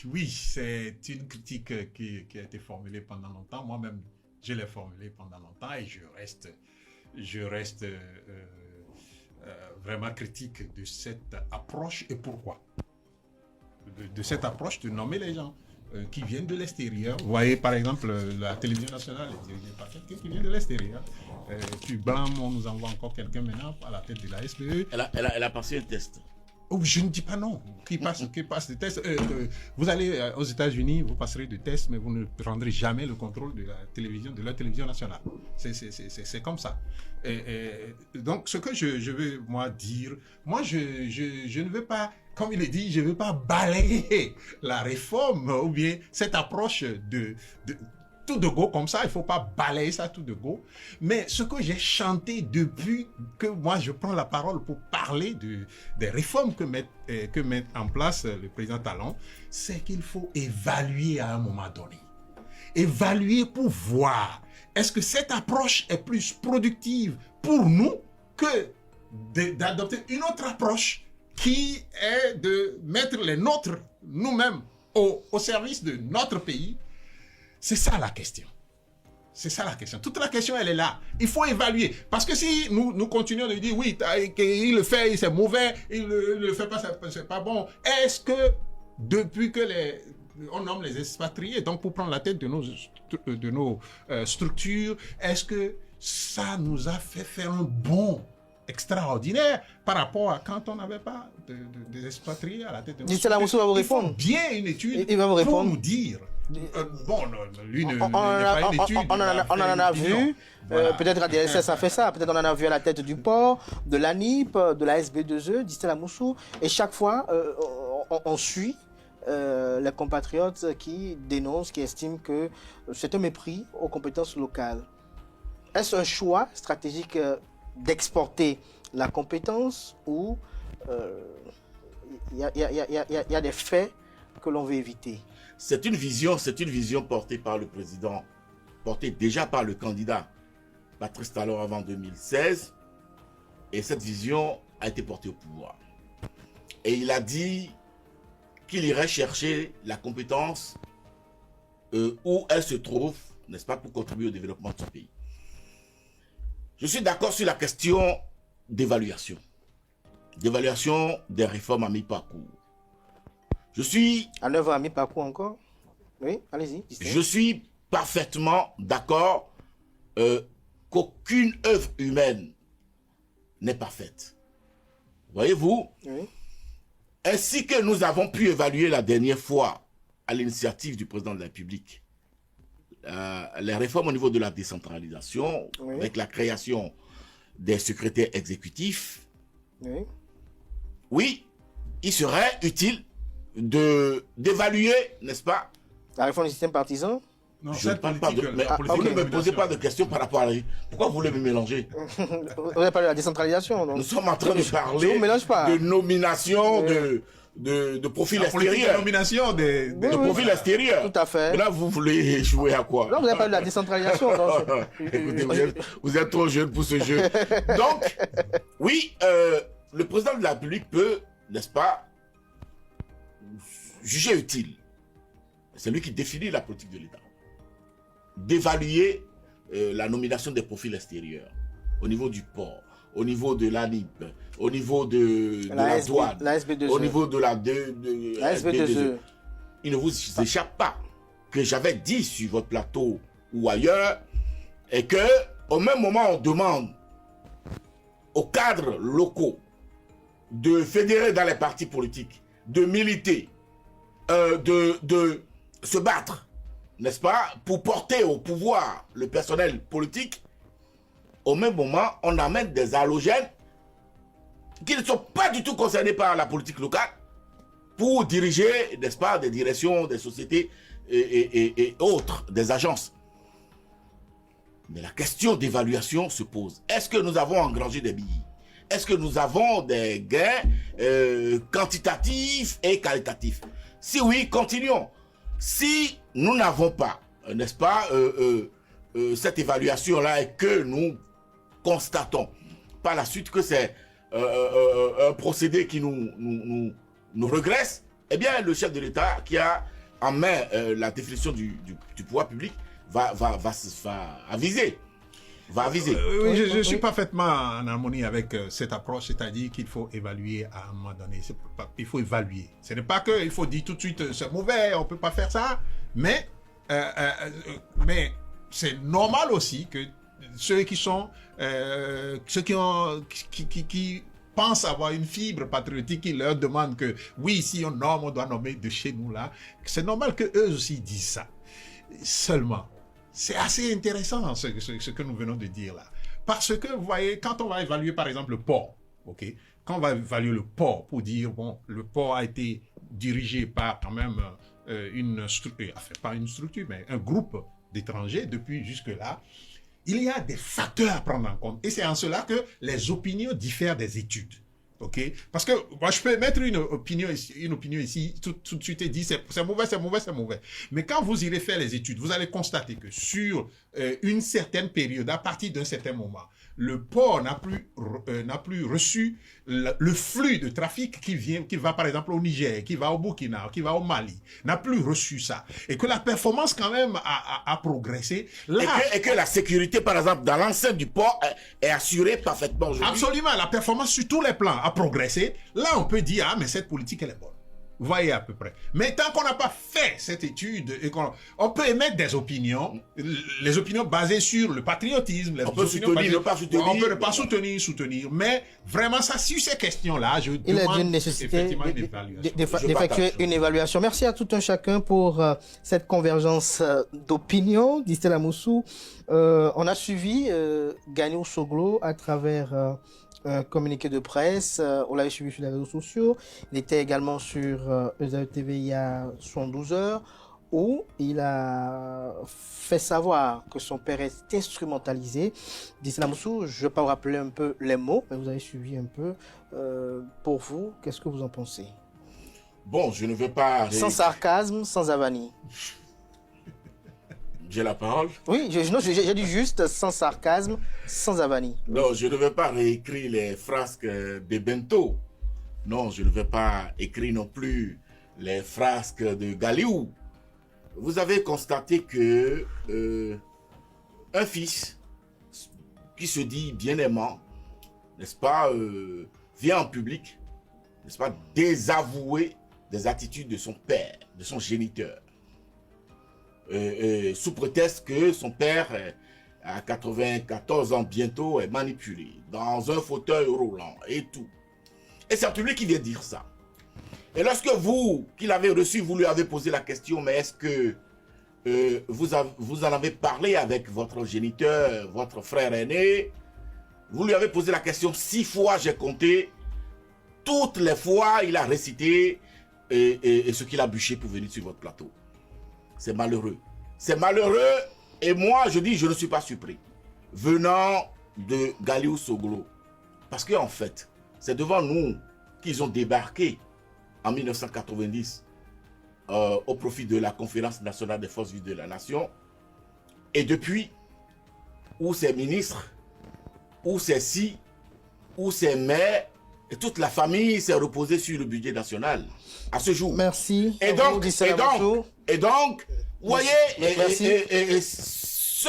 Oui, c'est une critique qui a été formulée pendant longtemps. Moi-même, je l'ai formulée pendant longtemps et je reste vraiment critique de cette approche. Et pourquoi de cette approche de nommer les gens qui viennent de l'extérieur. Vous voyez, par exemple, la télévision nationale est dirigée par quelqu'un qui vient de l'extérieur. Puis blanc, on nous envoie encore quelqu'un maintenant à la tête de la SPE. Elle a passé le test. Oh, je ne dis pas non. Qui passe des tests. Vous allez aux États-Unis, vous passerez des tests, mais vous ne prendrez jamais le contrôle de leur télévision nationale. C'est comme ça. Donc, ce que je veux, moi, dire, moi, je ne veux pas, comme il est dit, je ne veux pas balayer la réforme ou bien cette approche de tout de go comme ça, il ne faut pas balayer ça tout de go. Mais ce que j'ai chanté depuis que moi je prends la parole pour parler des réformes que met en place le président Talon, c'est qu'il faut évaluer à un moment donné. Évaluer pour voir, est-ce que cette approche est plus productive pour nous que d'adopter une autre approche qui est de mettre les nôtres, nous-mêmes, au service de notre pays. C'est ça la question. C'est ça la question. Toute la question, elle est là. Il faut évaluer. Parce que si nous continuons de dire, oui, il le fait, c'est mauvais, il le fait pas, c'est pas bon. Est-ce que, depuis que on nomme les expatriés, donc pour prendre la tête de nos structures, est-ce que ça nous a fait faire un bond extraordinaire par rapport à quand on n'avait pas des expatriés à la tête de nos structures? Il faut bien une étude pour nous dire. Bon, lui ne fait pas une étude. On en a vu, voilà. Peut-être à DSS a fait ça, peut-être on en a vu à la tête du port, de l'ANIP, de la SB2E, d'Istel Amoussou, et chaque fois, on suit les compatriotes qui dénoncent, qui estiment que c'est un mépris aux compétences locales. Est-ce un choix stratégique d'exporter la compétence ou il y a des faits que l'on veut éviter? C'est une vision portée par le président, portée déjà par le candidat Patrice Talon avant 2016, et cette vision a été portée au pouvoir. Et il a dit qu'il irait chercher la compétence où elle se trouve, n'est-ce pas, pour contribuer au développement de ce pays. Je suis d'accord sur la question d'évaluation des réformes à mi-parcours. Je suis... À 9 ans à mi-parcours encore? Oui, allez-y. Je suis parfaitement d'accord qu'aucune œuvre humaine n'est parfaite. Voyez-vous? Oui. Ainsi que nous avons pu évaluer la dernière fois, à l'initiative du président de la République, les réformes au niveau de la décentralisation, oui, avec la création des secrétaires exécutifs. Oui. Oui, il serait utile d'évaluer, n'est-ce pas? La réforme du système partisan? Non, je ne parle pas de... Mais vous ne me posez pas de questions par rapport à la... Pourquoi vous voulez me mélanger? Vous avez parlé de la décentralisation, donc. Nous sommes en train de parler de nomination de profil extérieur. De nomination de profil extérieur. Tout à fait. Et là, vous voulez jouer à quoi? Là, vous avez parlé de la décentralisation. Donc... Écoutez, vous êtes trop jeune pour ce jeu. Donc, oui, le président de la République peut, n'est-ce pas, juger utile, c'est lui qui définit la politique de l'État, d'évaluer la nomination des profils extérieurs au niveau du port, au niveau de l'ANIP, au niveau de la douane, la SB2E. au niveau de la SB2E. Il ne vous échappe pas que j'avais dit sur votre plateau ou ailleurs, et que au même moment on demande aux cadres locaux de fédérer dans les partis politiques, de militer, de se battre, n'est-ce pas, pour porter au pouvoir le personnel politique. Au même moment, on amène des halogènes qui ne sont pas du tout concernés par la politique locale pour diriger, n'est-ce pas, des directions, des sociétés et autres, des agences. Mais la question d'évaluation se pose. Est-ce que nous avons engrangé des billes? Est-ce que nous avons des gains quantitatifs et qualitatifs? Si oui, continuons. Si nous n'avons pas, n'est-ce pas, cette évaluation-là et que nous constatons par la suite que c'est un procédé qui nous regresse, eh bien, le chef de l'État qui a en main la définition du pouvoir public va aviser. Oui, je suis parfaitement en harmonie avec cette approche, c'est-à-dire qu'il faut évaluer à un moment donné. Il faut évaluer. Ce n'est pas qu'il faut dire tout de suite c'est mauvais, on ne peut pas faire ça, mais c'est normal aussi que ceux qui pensent avoir une fibre patriotique, qui leur demandent que oui, si on nomme, on doit nommer de chez nous là, c'est normal que eux aussi disent ça. Seulement, c'est assez intéressant ce que nous venons de dire là. Parce que, vous voyez, quand on va évaluer par exemple le port, ok, quand on va évaluer le port pour dire, bon, le port a été dirigé par quand même pas une structure, mais un groupe d'étrangers depuis jusque-là, il y a des facteurs à prendre en compte. Et c'est en cela que les opinions diffèrent des études. Ok? Parce que moi, je peux mettre une opinion ici, tout de suite et dire c'est mauvais. Mais quand vous irez faire les études, vous allez constater que sur une certaine période, à partir d'un certain moment, le port n'a plus reçu le flux de trafic qui va par exemple au Niger, qui va au Burkina, qui va au Mali, n'a plus reçu ça. Et que la performance quand même a progressé. Là, et que la sécurité par exemple dans l'enceinte du port est assurée parfaitement aujourd'hui. Absolument, la performance sur tous les plans a progressé. Là on peut dire, ah mais cette politique elle est bonne. Vous voyez à peu près. Mais tant qu'on n'a pas fait cette étude, et on peut émettre des opinions, les opinions basées sur le patriotisme, on peut soutenir, ne pas soutenir. On peut ne pas soutenir, mais vraiment ça, sur ces questions-là, je il demande est d'une nécessité d'effectuer une évaluation. Merci à tout un chacun pour cette convergence d'opinions, dit Stella Moussou. On a suivi Ganiou Soglo à travers communiqué de presse, on l'avait suivi sur les réseaux sociaux, il était également sur EZAE TV il y a 72 heures, où il a fait savoir que son père est instrumentalisé. Dissela Moussou, je ne vais pas vous rappeler un peu les mots, mais vous avez suivi un peu. Pour vous, qu'est-ce que vous en pensez? Bon, je ne vais pas... Sans sarcasme, sans avanie. J'ai la parole. Oui, j'ai dit juste sans sarcasme, sans avanie. Non, je ne vais pas réécrire les frasques de Bento. Non, je ne vais pas écrire non plus les frasques de Galiou. Vous avez constaté que un fils qui se dit bien aimant, n'est-ce pas, vient en public, n'est-ce pas, désavouer des attitudes de son père, de son géniteur. Sous prétexte que son père, à 94 ans bientôt, est manipulé dans un fauteuil roulant et tout. Et c'est un public qui vient dire ça. Et lorsque vous, qui l'avez reçu, vous lui avez posé la question, mais est-ce que vous en avez parlé avec votre géniteur, votre frère aîné? Vous lui avez posé la question 6 fois, j'ai compté. Toutes les fois, il a récité et ce qu'il a bûché pour venir sur votre plateau. C'est malheureux. C'est malheureux et moi, je dis, je ne suis pas surpris. Venant de Galiou Soglo. Parce qu'en fait, c'est devant nous qu'ils ont débarqué en 1990 au profit de la Conférence nationale des forces vives de la nation. Et depuis, où ces ministres, où ces si, où ces maires, et toute la famille s'est reposée sur le budget national à ce jour. Merci. Et donc, vous voyez, ce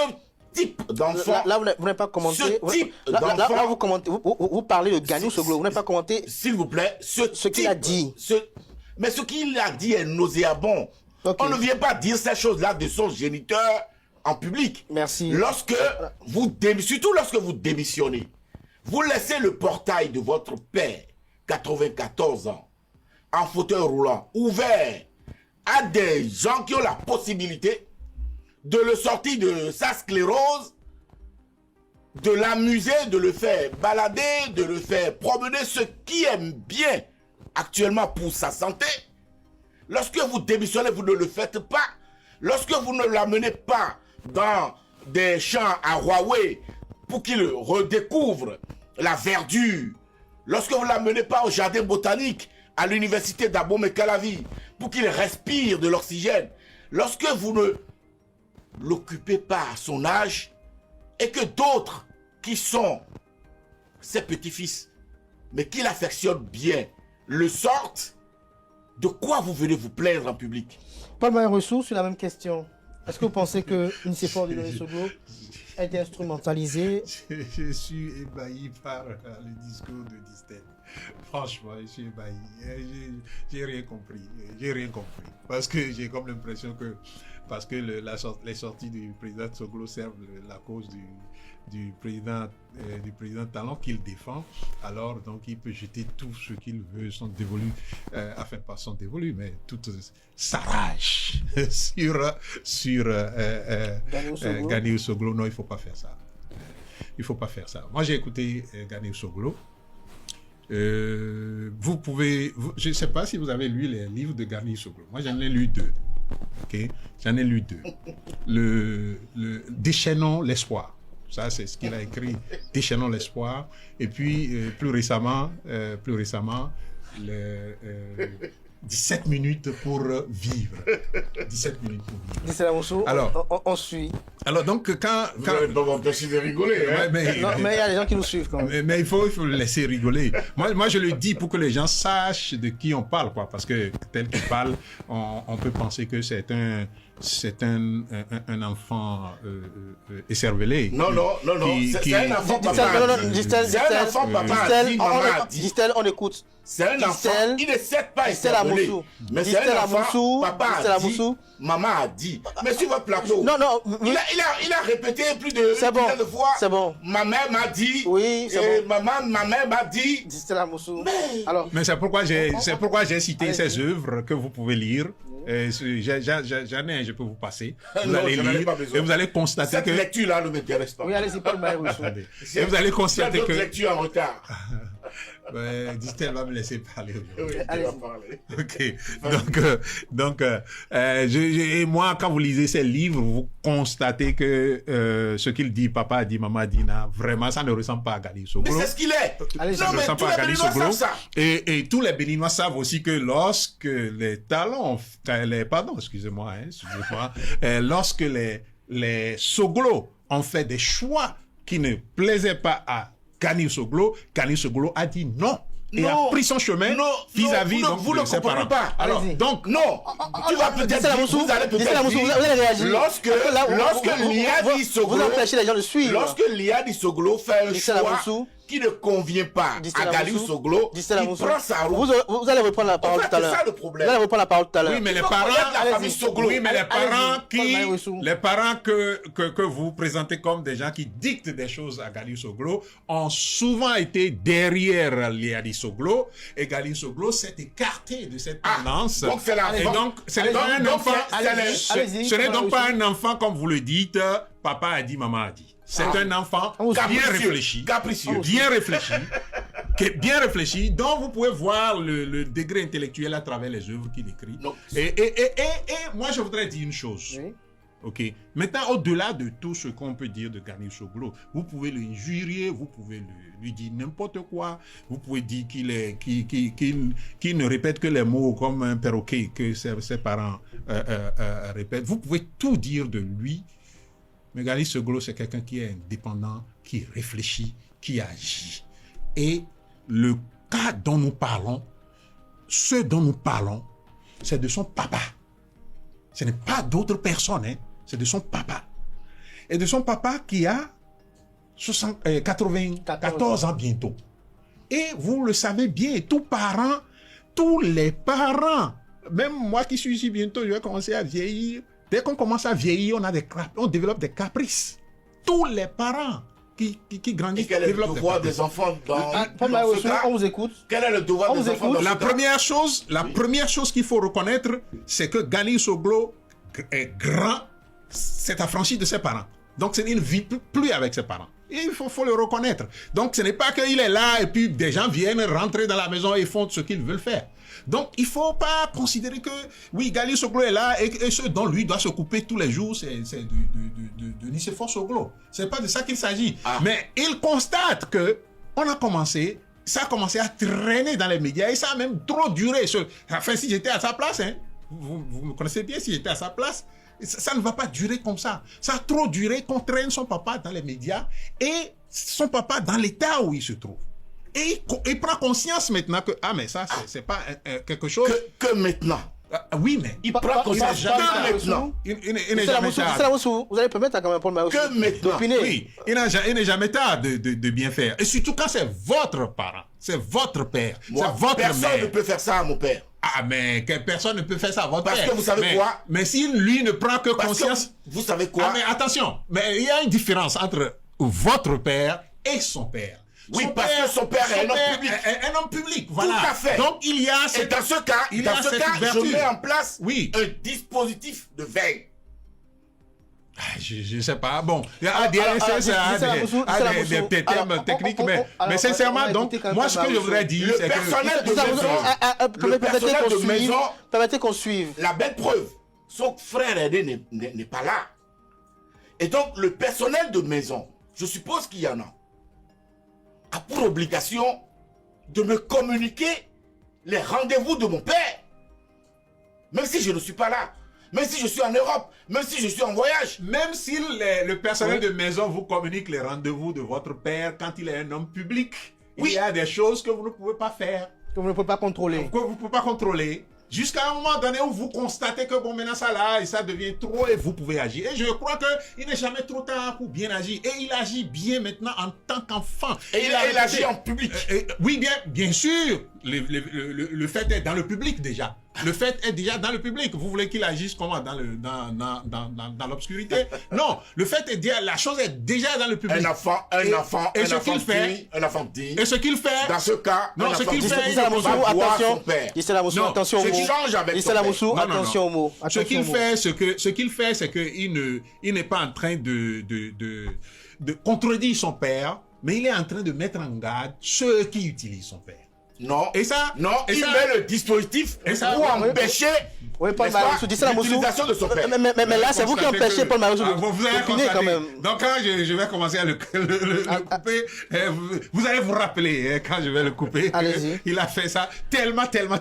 type d'enfant... Là, vous n'avez pas commenté. Ce type d'enfant... Là, vous commentez. Vous parlez de Ganiou Soglo. Vous n'avez pas commenté... S'il vous plaît, ce qu'il a dit. Mais ce qu'il a dit est nauséabond. Okay. On ne vient pas dire ces choses-là de son géniteur en public. Merci. Surtout lorsque vous démissionnez, vous laissez le portail de votre père, 94 ans, en fauteuil roulant, ouvert à des gens qui ont la possibilité de le sortir de sa sclérose, de l'amuser, de le faire balader, de le faire promener, ce qui aime bien actuellement pour sa santé. Lorsque vous démissionnez, vous ne le faites pas. Lorsque vous ne l'amenez pas dans des champs à Huawei pour qu'il redécouvre la verdure, lorsque vous ne l'amenez pas au jardin botanique, à l'université d'Abomey-Calavi, pour qu'il respire de l'oxygène, lorsque vous ne l'occupez pas à son âge, et que d'autres qui sont ses petits-fils, mais qui l'affectionnent bien, le sortent, de quoi vous venez vous plaindre en public? Paul Maïrossou, sur la même question. Est-ce que vous pensez que Nicéphore Dieudonné Soglo a été instrumentalisé? Je suis ébahi par le discours de Distel. Franchement, je suis ébahi. J'ai rien compris. J'ai rien compris. Parce que j'ai comme l'impression que les sorties du président Soglo servent la cause du président Talon qu'il défend, alors donc il peut jeter tout ce qu'il veut, sont dévolus, enfin pas sont dévolus, mais toute sa rage sur Gani Soglo. Non, il faut pas faire ça. Il faut pas faire ça. Moi j'ai écouté Gani Soglo. Vous pouvez, je ne sais pas si vous avez lu les livres de Gani Soglo. Moi j'en ai lu 2. Okay? J'en ai lu 2. Le Déchaînons l'espoir. Ça, c'est ce qu'il a écrit, Déchaînons l'espoir. Et puis, plus récemment, 17 minutes pour vivre. 17 minutes pour vivre. Distel Amoussou, alors, on suit. Alors, donc, quand... Vous n'avez pas empêché de rigoler. Hein? Mais il y a des gens qui nous suivent quand même. Mais il faut le laisser rigoler. Moi, je le dis pour que les gens sachent de qui on parle, quoi. Parce que tel qu'il parle, on peut penser que c'est un enfant écervelé. Non, c'est un enfant papa. C'est un enfant papa. Distel, on écoute. C'est un enfant, il ne sait pas écervelé. Mais c'est un enfant, papa a dit, maman a dit. Mais sur votre plateau, il a répété plus de dizaines de fois. C'est bon. Ma mère m'a dit. Oui, c'est bon. Ma mère m'a dit. Distel Amoussou. Mais c'est pourquoi j'ai cité ces œuvres que vous pouvez lire. J'en ai, je peux vous passer. Vous allez lire et vous allez constater que... Cette lecture-là ne m'intéresse pas. Oui, allez-y, Paul Maïrossou. Et vous allez constater que... Il y a d'autres lectures en retard. Distel va me laisser parler. Oui, allez parler. Ok. Et moi, quand vous lisez ces livres, vous constatez que ce qu'il dit, papa a dit, maman a dit, vraiment, ça ne ressemble pas à Gani Soglo. Mais c'est ce qu'il est. Ça ne ressemble pas à Gani Soglo. Et tous les Béninois savent aussi que lorsque les talons, lorsque les Soglo ont fait des choix qui ne plaisaient pas à Gani Soglo a dit non. Et a pris son chemin vis-à-vis de ses parents. Pas. Alors, donc, non, tu vas peut-être vous allez peut-être dire, lorsque Liadi Soglo, vous empêchez les gens de suivre. Lorsque Liadi Soglo fait un choix qui ne convient pas à Gani Soglo, il prend sa route. Vous allez reprendre la parole tout à l'heure. C'est ça le problème. Vous allez reprendre la parole tout à l'heure. Oui, mais les parents que vous présentez comme des gens qui dictent des choses à Gani Soglo ont souvent été derrière Liadi Soglo, et Gani Soglo s'est écarté de cette tendance. Donc c'est la... Et donc, ce n'est pas un enfant. Ce n'est donc pas un enfant comme vous le dites, papa a dit, maman a dit. C'est un enfant bien réfléchi, bien réfléchi, dont vous pouvez voir le degré intellectuel à travers les œuvres qu'il écrit. Et moi, je voudrais dire une chose. Oui. Ok. Maintenant, au-delà de tout ce qu'on peut dire de Gani Soglo, vous pouvez le injurier, vous pouvez lui dire n'importe quoi, vous pouvez dire qu'il ne répète que les mots comme un perroquet que ses parents répètent. Vous pouvez tout dire de lui. Mais Gani Soglo, c'est quelqu'un qui est indépendant, qui réfléchit, qui agit. Et le cas dont nous parlons, c'est de son papa. Ce n'est pas d'autres personnes, hein. C'est de son papa. Et de son papa qui a 94 ans bientôt. Et vous le savez bien, tous les parents, même moi qui suis ici bientôt, je vais commencer à vieillir. Dès qu'on commence à vieillir, on développe des caprices. Tous les parents qui grandissent. Et quel est le devoir des enfants dans ce cas? On vous écoute. Quel est le devoir des enfants dans ce cas? La première chose qu'il faut reconnaître, c'est que Gani Soglo est grand, s'est affranchi de ses parents. Donc, il ne vit plus avec ses parents. Et il faut le reconnaître. Donc, ce n'est pas qu'il est là et puis des gens viennent rentrer dans la maison et font ce qu'ils veulent faire. Donc, il ne faut pas considérer que, oui, Gani Soglo est là et ce dont lui doit se couper tous les jours, c'est de Nicéphore Soglo. Ce n'est pas de ça qu'il s'agit. Mais il constate que ça a commencé à traîner dans les médias et ça a même trop duré. Enfin, si j'étais à sa place, hein, vous me connaissez bien, si j'étais à sa place, ça ne va pas durer comme ça. Ça a trop duré qu'on traîne son papa dans les médias et son papa dans l'état où il se trouve. Et il prend conscience maintenant que, ah, mais ça, c'est pas quelque chose... Que maintenant. Oui, mais Il prend conscience que maintenant. il n'est jamais tard. Vous allez permettre à quand même Paul Marousseau Que maintenant. d'opiner. Oui, il n'est jamais tard de bien faire. Et surtout quand c'est votre parent, c'est votre père, Moi, c'est votre personne mère. ne peut faire ça à mon père. Ah, mais que personne ne peut faire ça à votre Parce père. que vous savez quoi? Mais si lui ne prend que Parce conscience... que vous savez quoi? Ah, mais attention, mais il y a une différence entre votre père et son père. Oui, parce que son père est un homme public. Un homme public, voilà. Tout à fait. Donc il y a Et cette... dans ce cas, il y a cette je vertu. mets en place Oui. un dispositif de veille. Je sais pas, bon, il y a Alors, des alors, RSS, des termes alors, techniques, on- mais sincèrement, donc, moi, ce que je voudrais dire, c'est que... personnel de maison, personnel de maison, permettez qu'on suive. la belle preuve, son frère aîné n'est pas là. Et donc, le personnel de maison, je suppose qu'il y en a pour obligation de me communiquer les rendez-vous de mon père. Même si je ne suis pas là, même si je suis en Europe, même si je suis en voyage. Même si le personnel de maison vous communique les rendez-vous de votre père quand il est un homme public, il y a des choses que vous ne pouvez pas faire, Que vous ne pouvez pas contrôler. que vous ne pouvez pas contrôler, jusqu'à un moment donné où vous constatez que bon, maintenant ça là, et ça devient trop et vous pouvez agir. Et je crois qu'il n'est jamais trop tard pour bien agir. Et il agit bien maintenant en tant qu'enfant. Et il agit en public. Oui, bien sûr. Le fait est dans le public déjà. Le fait est déjà dans le public. Vous voulez qu'il agisse comment? Dans l'obscurité? Non, le fait est déjà, la chose est déjà dans le public. Un enfant digne. Et ce qu'il fait, Dans ce cas, non, ce qu'il fait, Gisela Moussou, attention. Gisela Moussou, Non, attention au ce mot. qui change avec Gisela son Moussou, père. Non, attention au mot. ce qu'il fait, c'est qu'il n'est pas en train de contredire son père, mais il est en train de mettre en garde ceux qui utilisent son père. Non. Et ça, non, et il ça- met le dispositif et ça- pour empêcher Oui, Paul n'est-ce pas, Marousseau, Gisela Moussou. l'utilisation de son père. Mais là, c'est vous qui empêchez Paul Marousseau vous allez d'opiner quand constater. même. Donc quand je vais commencer à le couper, vous allez vous rappeler quand je vais le couper. Allez-y. Il a fait ça tellement. sommes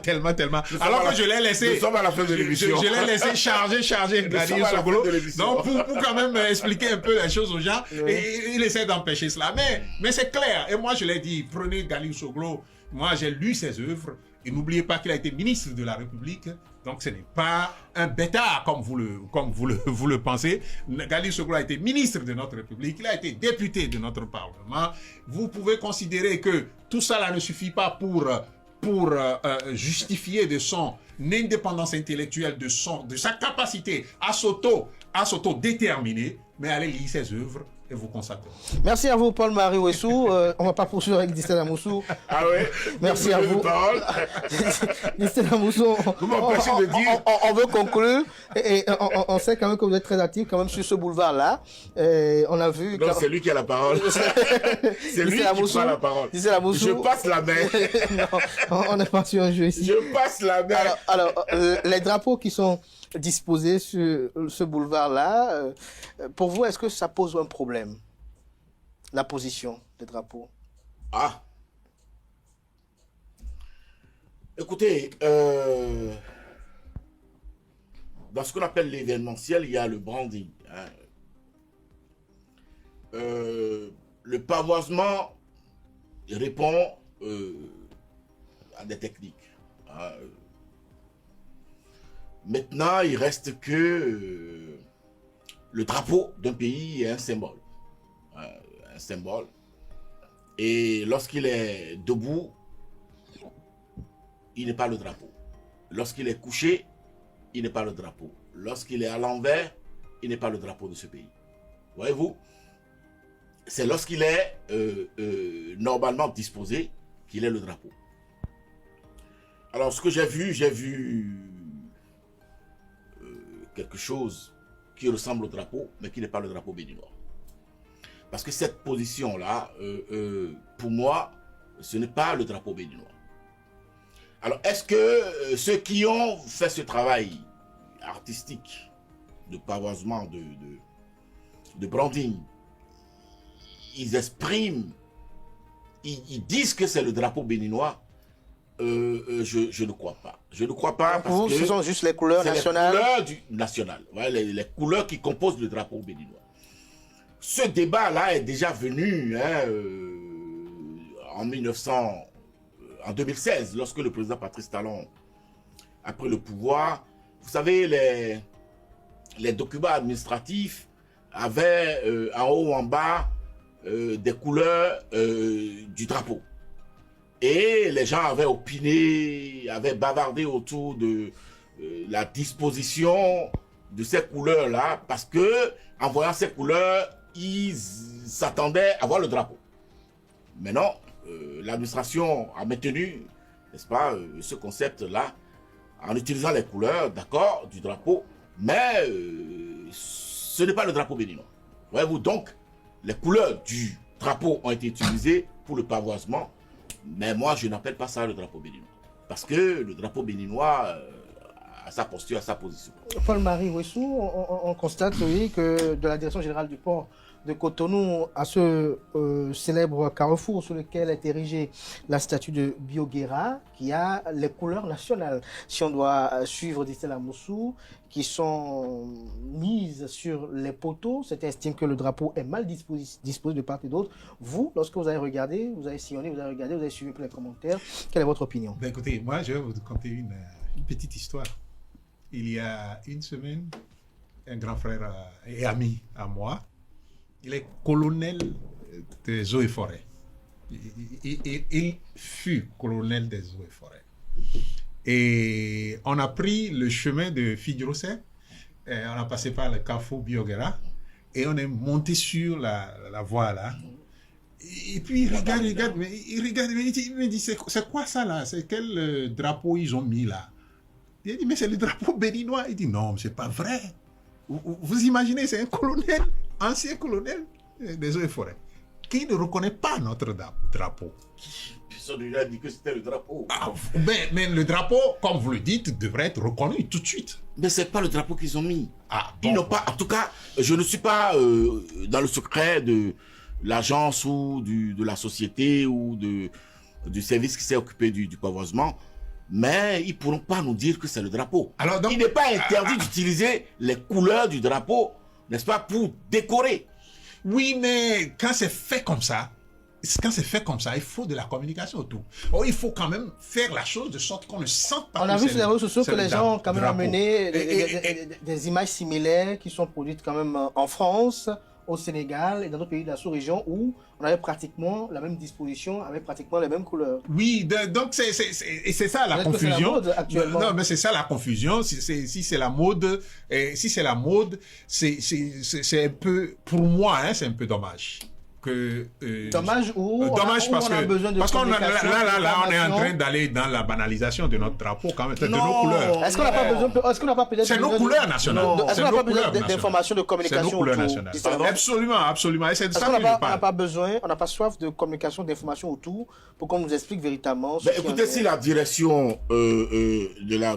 Alors à que je l'ai laissé. nous sommes à la fin de l'émission. Je l'ai laissé charger Gadi sommes à la fin Soglo. de l'émission. Donc pour quand même expliquer un peu les choses aux gens, et il essaie d'empêcher cela. Mais c'est clair. Et moi je l'ai dit, prenez Gali Soglo. Moi j'ai lu ses œuvres. Et n'oubliez pas qu'il a été ministre de la République. Donc ce n'est pas un bêtard comme vous le pensez. Gali Soglo a été ministre de notre République. Il a été député de notre Parlement. Vous pouvez considérer que tout ça là ne suffit pas pour justifier de son indépendance intellectuelle, de sa capacité à s'auto-déterminer, mais allez lire ses œuvres et vous constatez. Merci à vous, Paul-Marie Ouessou. On ne va pas poursuivre avec Gisela Moussou. Ah ouais. Merci à vous. Gisela Moussou, Vous m'empêchez de dire. on veut conclure. Et on sait quand même que vous êtes très actif quand même sur ce boulevard-là. On a vu... Non, c'est lui qui a la parole. C'est lui qui prend la parole. Gisela Moussou. Je passe la main. Non, on n'est pas sur un jeu ici. Je passe la main. Alors, les drapeaux qui sont disposés sur ce boulevard-là, pour vous, est-ce que ça pose un problème? La position des drapeaux? Ah. Écoutez, dans ce qu'on appelle l'événementiel, il y a le branding. Hein. Le pavoisement répond à des techniques. Hein. Maintenant, il reste que le drapeau d'un pays est un symbole. Un symbole. Et lorsqu'il est debout, il n'est pas le drapeau. Lorsqu'il est couché, il n'est pas le drapeau. Lorsqu'il est à l'envers, il n'est pas le drapeau de ce pays. Voyez-vous? C'est lorsqu'il est normalement disposé qu'il est le drapeau. Alors, ce que j'ai vu quelque chose qui ressemble au drapeau, mais qui n'est pas le drapeau béninois. Parce que cette position-là, pour moi, ce n'est pas le drapeau béninois. Alors, est-ce que ceux qui ont fait ce travail artistique de pavoisement, de branding, ils expriment, ils disent que c'est le drapeau béninois? Je ne crois pas. Je ne crois pas parce que ce sont juste les couleurs nationales. Les couleurs nationales. Ouais, les couleurs qui composent le drapeau béninois. Ce débat-là est déjà venu en 2016, lorsque le président Patrice Talon a pris le pouvoir, vous savez, les documents administratifs avaient en haut ou en bas des couleurs du drapeau. Et les gens avaient opiné, avaient bavardé autour de la disposition de ces couleurs-là, parce que en voyant ces couleurs, ils s'attendaient à voir le drapeau. Maintenant, l'administration a maintenu, n'est-ce pas, ce concept-là, en utilisant les couleurs, d'accord, du drapeau, mais ce n'est pas le drapeau béninois. Voyez-vous, donc, les couleurs du drapeau ont été utilisées pour le pavoisement, mais moi, je n'appelle pas ça le drapeau béninois. Parce que le drapeau béninois a sa posture, a sa position. Paul-Marie Ouessou, on constate, oui, que de la Direction générale du port de Cotonou à ce célèbre carrefour sur lequel est érigée la statue de Bioguera, qui a les couleurs nationales. Si on doit suivre Distel Amoussou, qui sont mises sur les poteaux, c'est estime que le drapeau est mal disposé de part et d'autre. Vous, lorsque vous avez regardé, vous avez sillonné, vous avez regardé, vous avez suivi les commentaires, quelle est votre opinion? Ben écoutez, moi je vais vous conter une petite histoire. Il y a une semaine, un grand frère et ami à moi, il est colonel des eaux et forêts. Il fut colonel des eaux et forêts. Et on a pris le chemin de Fidjrosé, on a passé par le carrefour Bioguera, et on est monté sur la voie là. Et puis il regarde, mais il me dit, c'est quoi ça là? C'est quel drapeau ils ont mis là? Il dit, mais c'est le drapeau béninois. Il dit, non, c'est pas vrai. Vous imaginez, c'est un colonel, ancien colonel des eaux et forêts, qui ne reconnaît pas notre drapeau. Personne ne lui a dit que c'était le drapeau. Ah, mais le drapeau, comme vous le dites, devrait être reconnu tout de suite. Mais c'est pas le drapeau qu'ils ont mis. Ah, bon. Ils n'ont pas. En tout cas, je ne suis pas dans le secret de l'agence ou de la société ou du service qui s'est occupé du pavoisement. Mais ils ne pourront pas nous dire que c'est le drapeau. Alors donc, il n'est pas interdit d'utiliser les couleurs du drapeau, n'est-ce pas, pour décorer. Oui, mais quand c'est fait comme ça, il faut de la communication autour. Oh, il faut quand même faire la chose de sorte qu'on ne sente pas. On a vu sur les réseaux sociaux que les gens ont quand même amené des images similaires qui sont produites quand même en France, au Sénégal et dans d'autres pays de la sous-région où on avait pratiquement la même disposition, avec pratiquement les mêmes couleurs. Oui, donc c'est ça la confusion. C'est la mode actuellement. Non, mais c'est ça la confusion. Si c'est la mode, c'est un peu, pour moi, hein, c'est un peu dommage. Dommage parce qu'on a besoin de qu'on on est en train communication. d'aller dans la banalisation de notre drapeau quand même, de nos couleurs. Est-ce qu'on n'a pas besoin, peut-être C'est nos couleurs nationales. Est-ce qu'on n'a pas besoin d'informations, de communication C'est nos couleurs autour? nationales. Absolument. Et c'est de Est-ce ça qu'on que n'a je parle. pas besoin, on n'a pas soif de communication, d'informations autour pour qu'on nous explique véritablement ce qui Écoutez, en est. si la direction de la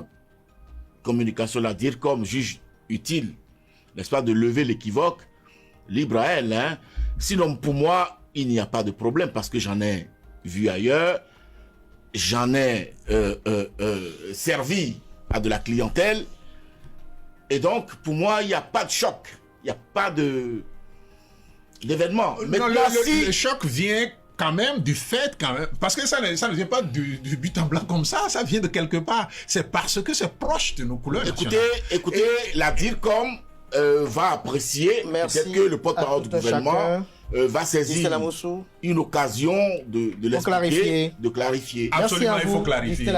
communication, la DIRCOM, juge utile, n'est-ce pas, de lever l'équivoque, libre à elle, hein. Sinon, pour moi, il n'y a pas de problème parce que j'en ai vu ailleurs, j'en ai servi à de la clientèle, et donc, pour moi, il n'y a pas de choc, il n'y a pas d'événement. Non, le choc vient quand même du fait, parce que ça ne vient pas du but en blanc comme ça vient de quelque part. C'est parce que c'est proche de nos couleurs nationales. Écoutez, la DIRCOM va apprécier, peut-être que le porte-parole du gouvernement va saisir une occasion de l'expliquer, de clarifier. Absolument, il faut clarifier.